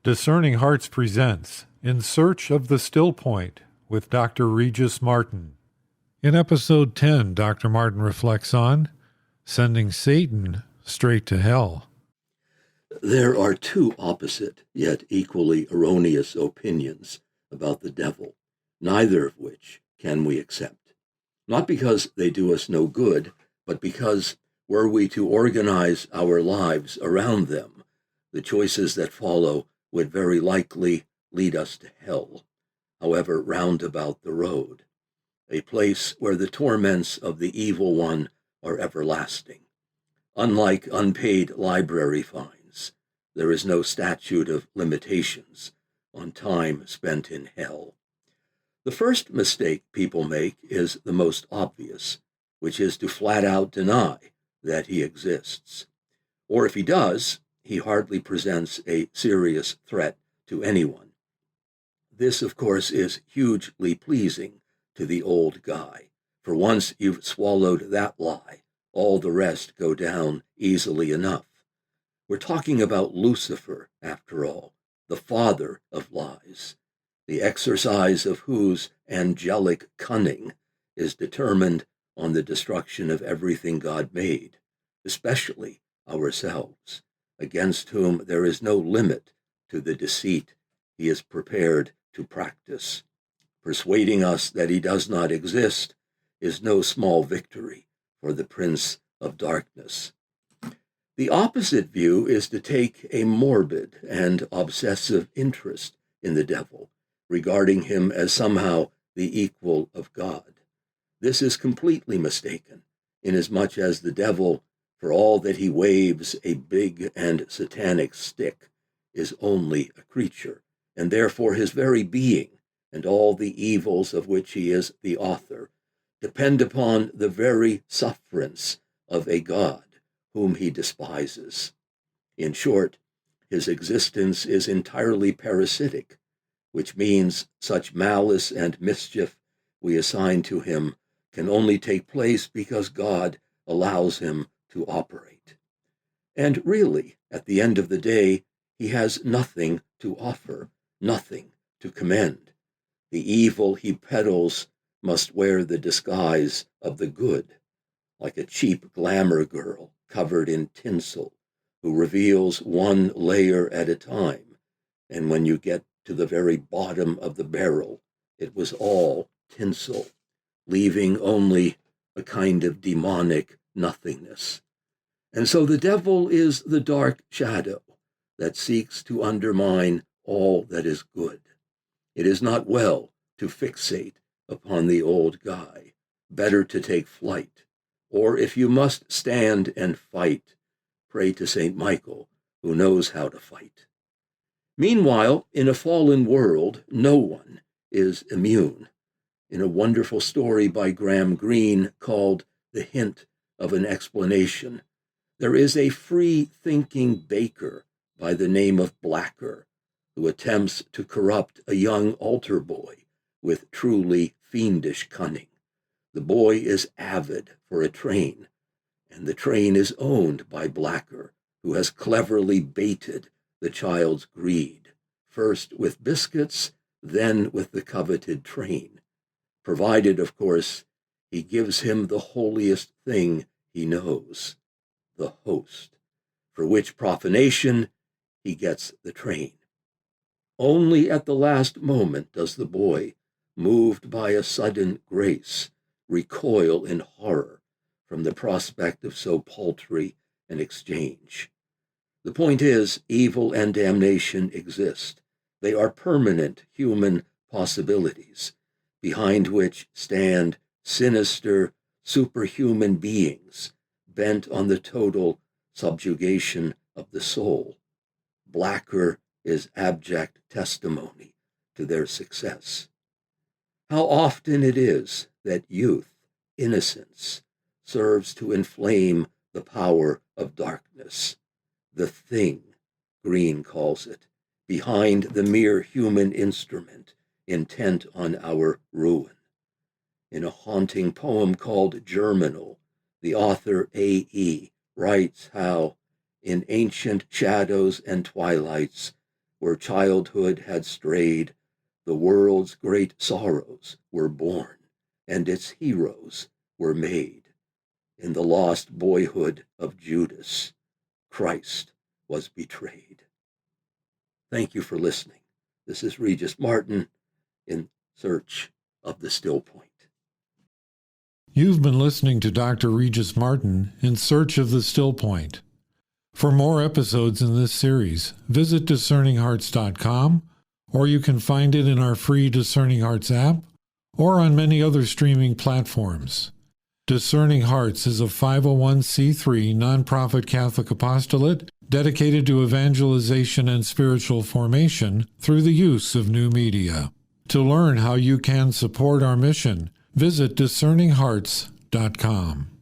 Discerning Hearts presents In Search of the Still Point with Dr. Regis Martin. In episode 10, Dr. Martin reflects on sending Satan straight to hell. There are two opposite, yet equally erroneous opinions about the devil, neither of which can we accept. Not because they do us no good, but because were we to organize our lives around them, the choices that follow would very likely lead us to hell, however roundabout the road, a place where the torments of the evil one are everlasting. Unlike unpaid library fines, there is no statute of limitations on time spent in hell. The first mistake people make is the most obvious, which is to flat out deny that he exists. Or if he does, he hardly presents a serious threat to anyone. This, of course, is hugely pleasing to the old guy, for once you've swallowed that lie, all the rest go down easily enough. We're talking about Lucifer, after all, the father of lies, the exercise of whose angelic cunning is determined on the destruction of everything God made, especially ourselves, against whom there is no limit to the deceit he is prepared to practice. Persuading us that he does not exist is no small victory for the Prince of Darkness. The opposite view is to take a morbid and obsessive interest in the devil, regarding him as somehow the equal of God. This is completely mistaken, inasmuch as the devil, for all that he waves a big and satanic stick, is only a creature, and therefore his very being, and all the evils of which he is the author, depend upon the very sufferance of a God whom he despises. In short, his existence is entirely parasitic, which means such malice and mischief we assign to him can only take place because God allows him to operate. And really, at the end of the day, he has nothing to offer, nothing to commend. The evil he peddles must wear the disguise of the good, like a cheap glamour girl covered in tinsel, who reveals one layer at a time, and when you get to the very bottom of the barrel, it was all tinsel, leaving only a kind of demonic nothingness. And so the devil is the dark shadow that seeks to undermine all that is good. It is not well to fixate upon the old guy. Better to take flight. Or if you must stand and fight, pray to St. Michael, who knows how to fight. Meanwhile, in a fallen world, no one is immune. In a wonderful story by Graham Greene called The Hint of an Explanation, there is a free-thinking baker by the name of Beggar who attempts to corrupt a young altar boy with truly fiendish cunning. The boy is avid for a train, and the train is owned by Beggar, who has cleverly baited the child's greed, first with biscuits, then with the coveted train, provided, of course, he gives him the holiest thing he knows, the host, for which profanation he gets the train. Only at the last moment does the boy, moved by a sudden grace, recoil in horror from the prospect of so paltry an exchange. The point is, evil and damnation exist. They are permanent human possibilities, behind which stand sinister, superhuman beings bent on the total subjugation of the soul. Beggar is abject testimony to their success. How often it is that youth, innocence, serves to inflame the power of darkness, the thing, Greene calls it, behind the mere human instrument intent on our ruin. In a haunting poem called Germinal, the author A.E. writes how, in ancient shadows and twilights, where childhood had strayed, the world's great sorrows were born, and its heroes were made. In the lost boyhood of Judas, Christ was betrayed. Thank you for listening. This is Regis Martin in search of the still point. You've been listening to Dr. Regis Martin in Search of the Still Point. For more episodes in this series, visit discerninghearts.com, or you can find it in our free Discerning Hearts app or on many other streaming platforms. Discerning Hearts is a 501c3 nonprofit Catholic apostolate dedicated to evangelization and spiritual formation through the use of new media. To learn how you can support our mission, visit discerninghearts.com.